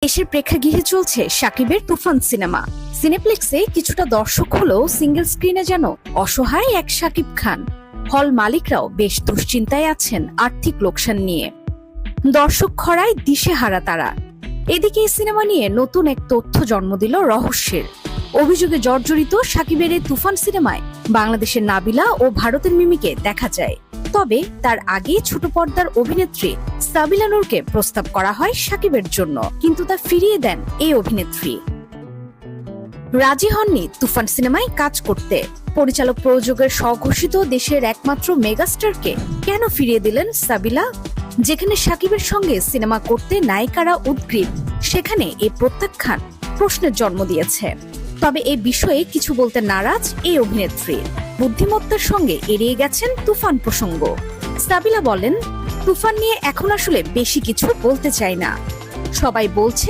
দেশের প্রেক্ষাগৃহে চলছে শাকিবের তুফান সিনেমা। সিনেপ্লেক্সে কিছুটা দর্শক হলেও সিঙ্গেল স্ক্রিনে যেন অসহায় এক শাকিব খান। হল মালিকরাও বেশ দুশ্চিন্তায় আছেন আর্থিক লোকসান নিয়ে। দর্শক খরায় দিশেহারা তারা। এদিকে এই সিনেমা নিয়ে নতুন এক তথ্য জন্ম দিল রহস্যের। অভিযোগে জর্জরিত শাকিবের এই তুফান সিনেমায় বাংলাদেশের নাবিলা ও ভারতের মিমিকে দেখা যায়। তবে তার আগে ছোট পর্দার অভিনেত্রী সাবিলা নূরকে প্রস্তাব করা হয় শাকিবের জন্য, কিন্তু তা ফিরিয়ে দেন এই অভিনেত্রী। রাজি হননি তুফান সিনেমায় কাজ করতে। পরিচালক প্রযোজকের স্বঘোষিত দেশের একমাত্র মেগাস্টারকে কেন ফিরিয়ে দিলেন সাবিলা? যেখানে শাকিবের সঙ্গে সিনেমা করতে নায়িকারা উদগ্রীব, সেখানে এই প্রত্যাখ্যান প্রশ্নের জন্ম দিয়েছে। তবে এই বিষয়ে কিছু বলতে নারাজ এই অভিনেত্রী। বুদ্ধিমত্তার সঙ্গে এড়িয়ে গেছেন তুফান প্রসঙ্গ। সাবিলা বলেন, তুফান নিয়ে এখন আসলে বেশি কিছু বলতে চাই না। সবাই বলছে